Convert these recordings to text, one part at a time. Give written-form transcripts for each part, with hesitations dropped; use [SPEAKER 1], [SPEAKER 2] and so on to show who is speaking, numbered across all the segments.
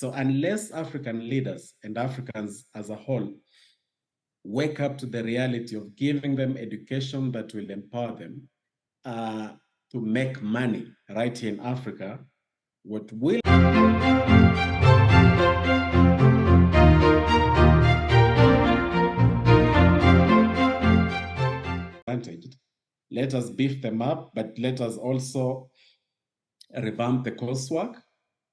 [SPEAKER 1] So unless African leaders and Africans as a whole wake up to the reality of giving them education that will empower them to make money right here in Africa, what will advantaged. Let us beef them up, but let us also revamp the coursework,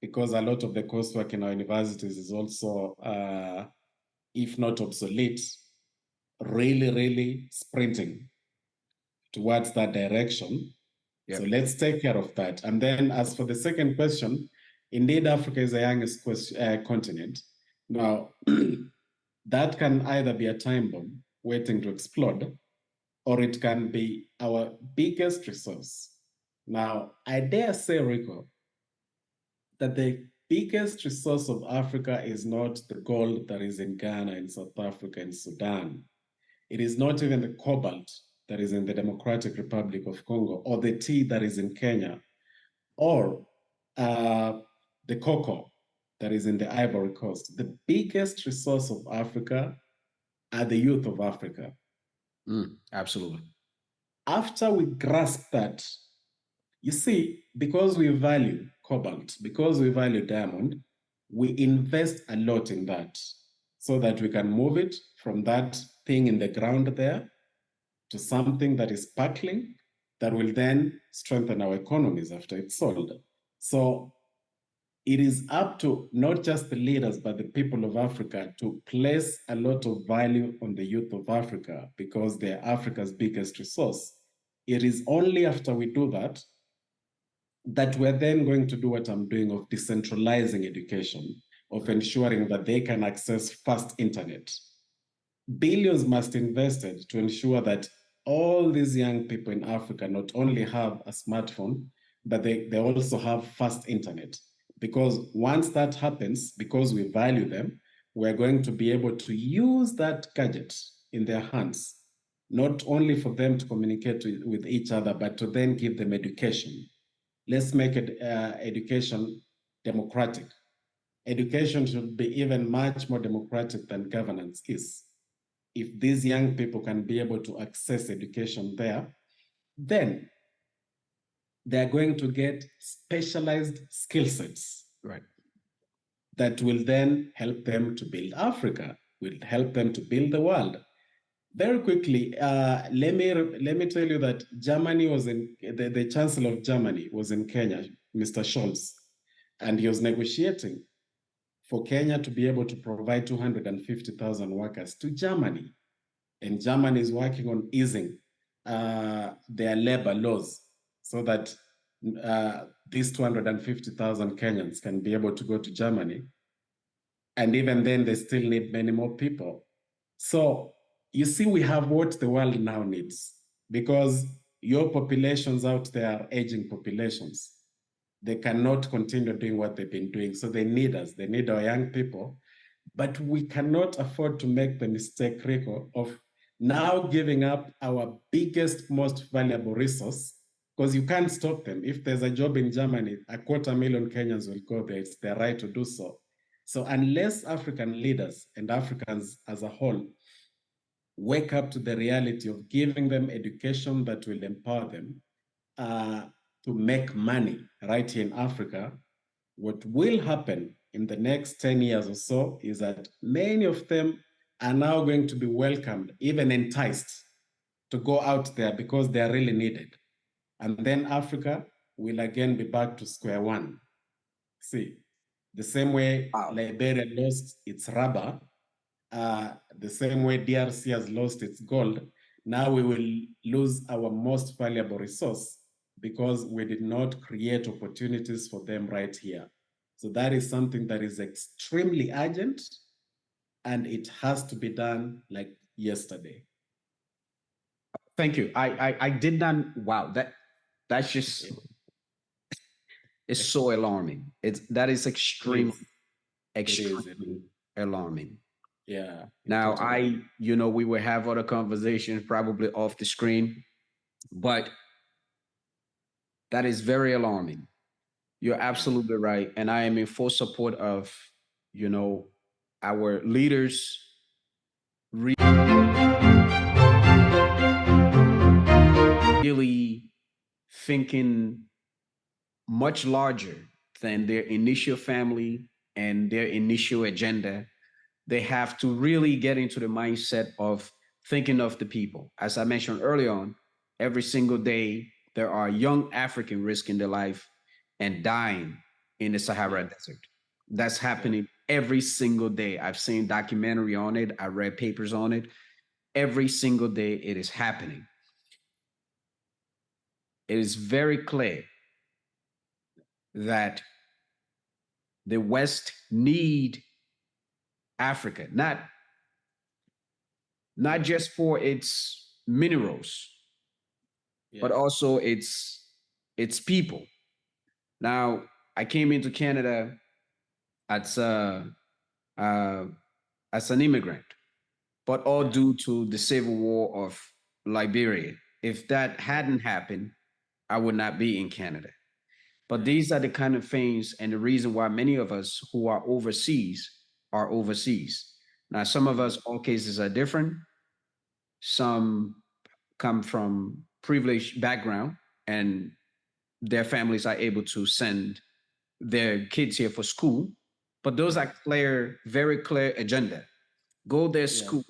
[SPEAKER 1] because a lot of the coursework in our universities is also, if not obsolete, really sprinting towards that direction. Yep. So let's take care of that. And then as for the second question, indeed, Africa is the youngest continent. Now, that can either be a time bomb waiting to explode, or it can be our biggest resource. Now, I dare say, Rico, that the biggest resource of Africa is not the gold that is in Ghana, in South Africa, and Sudan. It is not even the cobalt that is in the Democratic Republic of Congo, or the tea that is in Kenya, or the cocoa that is in the Ivory Coast. The biggest resource of Africa are the youth of Africa.
[SPEAKER 2] Absolutely.
[SPEAKER 1] After we grasp that, you see, because we value cobalt, because we value diamond, we invest a lot in that so that we can move it from that thing in the ground there to something that is sparkling, that will then strengthen our economies after it's sold. So it is up to not just the leaders, but the people of Africa to place a lot of value on the youth of Africa, because they're Africa's biggest resource. It is only after we do that that we're then going to do what I'm doing of decentralizing education, of ensuring that they can access fast internet. Billions must be invested to ensure that all these young people in Africa not only have a smartphone, but they also have fast internet. Because once that happens, because we value them, we're going to be able to use that gadget in their hands, not only for them to communicate with each other, but to then give them education. Let's make it education democratic. Education should be even much more democratic than governance is. If these young people can be able to access education there, then they're going to get specialized skill sets.
[SPEAKER 2] Right.
[SPEAKER 1] That will then help them to build Africa, will help them to build the world. Very quickly, let me tell you that Germany was in, the Chancellor of Germany was in Kenya, Mr. Scholz, and he was negotiating for Kenya to be able to provide 250,000 workers to Germany. And Germany is working on easing their labor laws so that these 250,000 Kenyans can be able to go to Germany. And even then, they still need many more people. So you see, we have what the world now needs, because your populations out there are aging populations. They cannot continue doing what they've been doing. So they need us. They need our young people. But we cannot afford to make the mistake, Rico, of now giving up our biggest, most valuable resource, because you can't stop them. If there's a job in Germany, 250,000 Kenyans will go there. It's their right to do so. So unless African leaders and Africans as a whole wake up to the reality of giving them education that will empower them to make money right here in Africa, what will happen in the next 10 years or so is that many of them are now going to be welcomed, even enticed to go out there because they are really needed. And then Africa will again be back to square one. See, the same way Liberia lost its rubber, the same way DRC has lost its gold, now we will lose our most valuable resource because we did not create opportunities for them right here. So that is something that is extremely urgent, and it has to be done like yesterday.
[SPEAKER 2] Thank you. I did not. Wow, that's just it's so alarming. That is extremely alarming.
[SPEAKER 1] Yeah.
[SPEAKER 2] Now we will have other conversations probably off the screen, but that is very alarming. You're absolutely right. And I am in full support of you know, our leaders really thinking much larger than their initial family and their initial agenda. They have to really get into the mindset of thinking of the people. As I mentioned early on, every single day there are young Africans risking their life and dying in the Sahara Desert. That's happening every single day. I've seen documentary on it. I read papers on it. Every single day it is happening. It is very clear that the West need Africa, not just for its minerals, but also its people. Now, I came into Canada as uh, as an immigrant, but all due to the civil war of Liberia. If that hadn't happened, I would not be in Canada. But these are the kind of things and the reason why many of us who are overseas are overseas. Now, some of us, all cases are different. Some come from privileged background and their families are able to send their kids here for school. But those are clear, very clear agenda. Go there, school.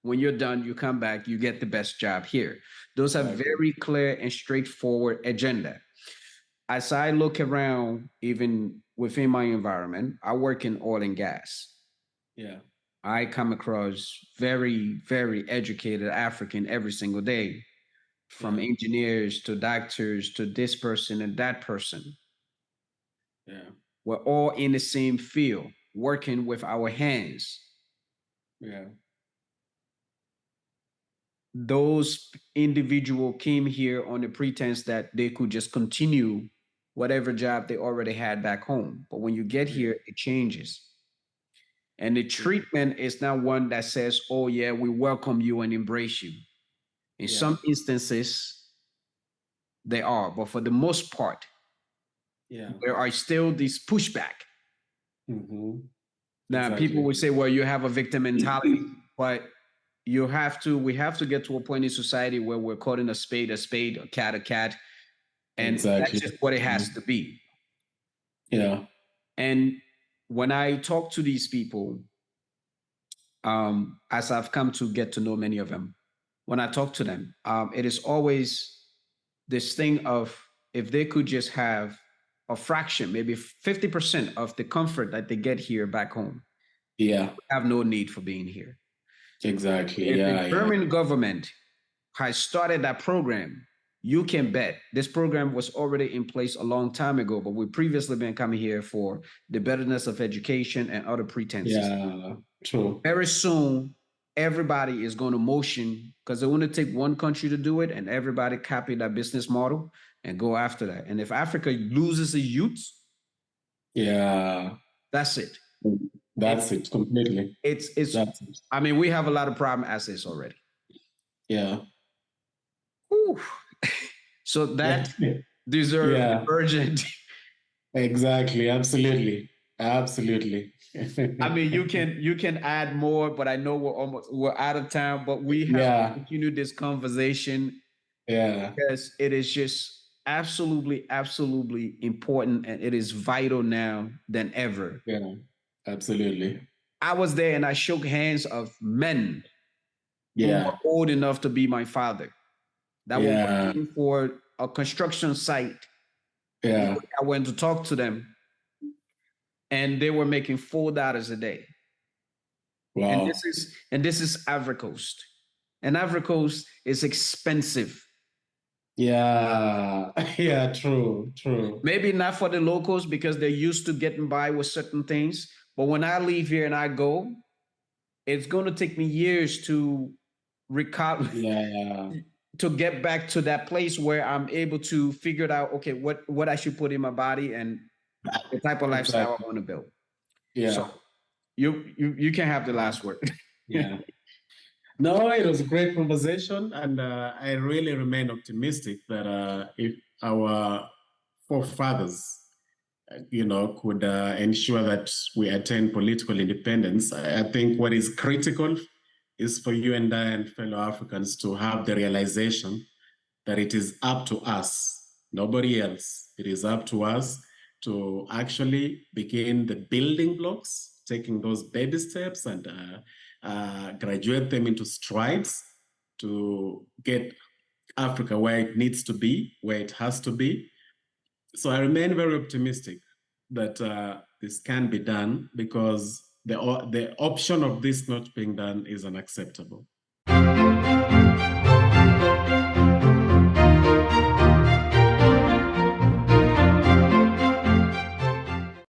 [SPEAKER 2] When you're done, you come back, you get the best job here. Those are very clear and straightforward agenda. As I look around, even within my environment, I work in oil and gas.
[SPEAKER 1] Yeah.
[SPEAKER 2] I come across very, very educated African every single day, from engineers to doctors to this person and that person.
[SPEAKER 1] Yeah.
[SPEAKER 2] We're all in the same field, working with our hands.
[SPEAKER 1] Yeah.
[SPEAKER 2] Those individual came here on the pretense that they could just continue whatever job they already had back home. But when you get here, it changes. And the treatment is not one that says, oh, yeah, we welcome you and embrace you. In some instances, they are, but for the most part, there are still these pushback. Now, people will say, well, you have a victim mentality, but we have to get to a point in society where we're calling a spade, a cat, and that's just what it has to be.
[SPEAKER 1] Yeah.
[SPEAKER 2] And when I talk to these people, as I've come to get to know many of them, when I talk to them, it is always this thing of if they could just have a fraction, maybe 50% of the comfort that they get here back home, have no need for being here.
[SPEAKER 1] Exactly.
[SPEAKER 2] If the German government has started that program, you can bet this program was already in place a long time ago, but we've previously been coming here for the betterness of education and other pretenses.
[SPEAKER 1] Yeah, true.
[SPEAKER 2] Very soon, everybody is going to motion because they want to take one country to do it and everybody copy that business model and go after that. And if Africa loses its youth, that's it.
[SPEAKER 1] That's it completely.
[SPEAKER 2] I mean, we have a lot of problem assets already.
[SPEAKER 1] Yeah.
[SPEAKER 2] Whew. So that deserves urgent.
[SPEAKER 1] Exactly. Absolutely. Absolutely.
[SPEAKER 2] I mean, you can add more, but I know we're out of time. But we have to continue this conversation.
[SPEAKER 1] Yeah.
[SPEAKER 2] Because it is just absolutely, absolutely important, and it is vital now than ever.
[SPEAKER 1] Yeah. Absolutely.
[SPEAKER 2] I was there and I shook hands of men who were old enough to be my father that were working for a construction site.
[SPEAKER 1] Yeah.
[SPEAKER 2] I went to talk to them and they were making $4 a day.
[SPEAKER 1] Wow.
[SPEAKER 2] And this is Ivory Coast. And Ivory Coast is expensive.
[SPEAKER 1] Yeah. Yeah, true.
[SPEAKER 2] Maybe not for the locals because they're used to getting by with certain things. But when I leave here and I go, it's going to take me years to recover, to get back to that place where I'm able to figure it out, okay, what I should put in my body and the type of lifestyle I want to build.
[SPEAKER 1] Yeah.
[SPEAKER 2] So you can have the last word.
[SPEAKER 1] Yeah. No, it was a great conversation, and I really remain optimistic that if our forefathers could ensure that we attain political independence. I think what is critical is for you and I and fellow Africans to have the realization that it is up to us, nobody else. It is up to us to actually begin the building blocks, taking those baby steps and graduate them into strides to get Africa where it needs to be, where it has to be. So I remain very optimistic that this can be done, because the option of this not being done is unacceptable.